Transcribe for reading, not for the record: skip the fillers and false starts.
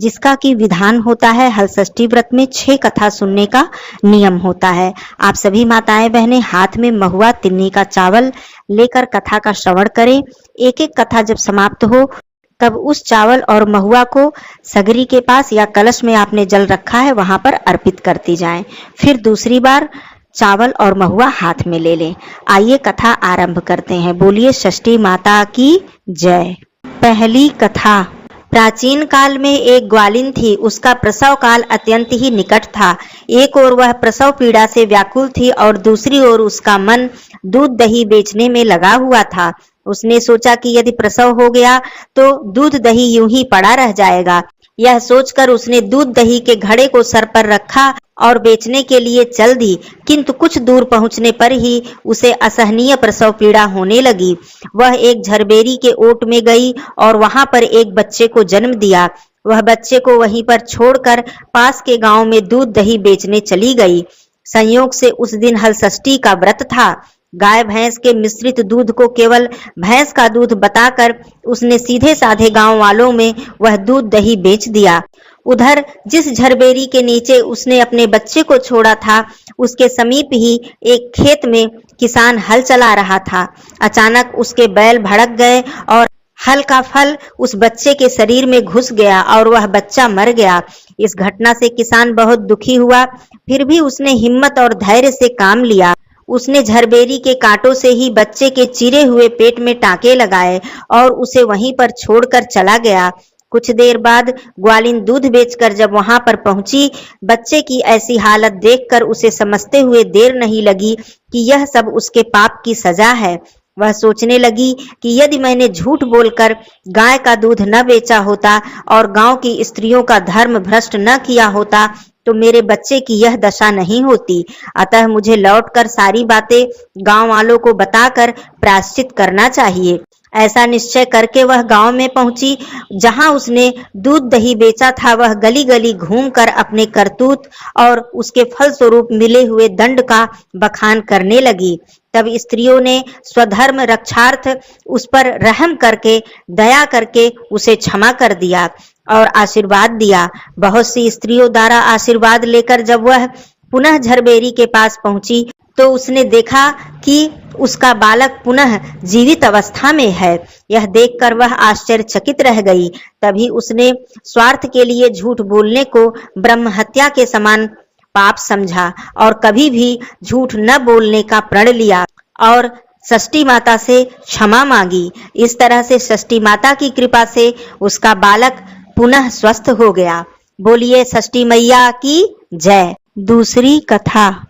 जिसका कि विधान होता है हलषष्ठी व्रत में 6 कथा सुनने का नियम होता है। आप सभी माताएं बहनें हाथ में महुआ तिन्नी का चावल लेकर कथा का श्रवण करें। एक एक कथा जब समाप्त हो तब उस चावल और महुआ को सगरी के पास या कलश में आपने जल रखा है वहां पर अर्पित करती जाएं। फिर दूसरी बार चावल और महुआ हाथ में ले लें। आइए कथा आरंभ करते हैं। बोलिए षष्ठी माता की जय। पहली कथा। प्राचीन काल में एक ग्वालिन थी। उसका प्रसव काल अत्यंत ही निकट था। एक ओर वह प्रसव पीड़ा से व्याकुल थी और दूसरी ओर उसका मन दूध दही बेचने में लगा हुआ था। उसने सोचा कि यदि प्रसव हो गया तो दूध दही यूं ही पड़ा रह जाएगा। यह सोचकर उसने दूध दही के घड़े को सर पर रखा और बेचने के लिए चल दी, किंतु कुछ दूर पहुंचने पर ही उसे असहनीय प्रसव पीड़ा होने लगी। वह एक झरबेरी के ओट में गई और वहां पर एक बच्चे को जन्म दिया। वह बच्चे को वहीं पर छोड़कर पास के गांव में दूध दही बेचने चली गई। संयोग से उस दिन हलषष्ठी का व्रत था। गाय भैंस के मिश्रित दूध को केवल भैंस का दूध बताकर उसने सीधे साधे गांव वालों में वह दूध दही बेच दिया। उधर जिस झरबेरी के नीचे उसने अपने बच्चे को छोड़ा था उसके समीप ही एक खेत में किसान हल चला रहा था। अचानक उसके बैल भड़क गए और हल का फल उस बच्चे के शरीर में घुस गया और वह बच्चा मर गया। इस घटना से किसान बहुत दुखी हुआ, फिर भी उसने हिम्मत और धैर्य से काम लिया। उसने झरबेरी के कांटों से ही बच्चे के चिरे हुए पेट में टांके लगाए और उसे वहीं पर छोड़कर चला गया। कुछ देर बाद ग्वालिन दूध बेचकर जब वहां पर पहुंची, बच्चे की ऐसी हालत देखकर उसे समझते हुए देर नहीं लगी कि यह सब उसके पाप की सजा है। वह सोचने लगी कि यदि मैंने झूठ बोलकर गाय का दूध न बेचा होता और गांव की स्त्रियों का धर्म भ्रष्ट न किया होता तो मेरे बच्चे की यह दशा नहीं होती। अतः मुझे लौटकर सारी बातें गांव वालों को बताकर प्रायश्चित करना चाहिए। ऐसा निश्चय करके वह गांव में पहुंची। जहां उसने दूध दही बेचा था वह गली गली घूमकर अपने करतूत और उसके फल स्वरूप मिले हुए दंड का बखान करने लगी। तब स्त्रियों ने स्वधर्म रक्षार्थ उस पर रहम करके दया करके उसे क्षमा कर दिया और आशीर्वाद दिया। बहुत सी स्त्रियों द्वारा आशीर्वाद लेकर जब वह पुनः झरबेरी के पास पहुंची तो उसने देखा कि उसका बालक पुनः जीवित अवस्था में है। यह देखकर वह आश्चर्यचकित रह गई। तभी उसने स्वार्थ के लिए झूठ बोलने को ब्रह्म हत्या के समान पाप समझा और कभी भी झूठ न बोलने का प्रण लिया और षष्ठी माता से क्षमा मांगी। इस तरह से षष्ठी माता की कृपा से उसका बालक पुनः स्वस्थ हो गया। बोलिए षष्ठी मैया की जय। दूसरी कथा।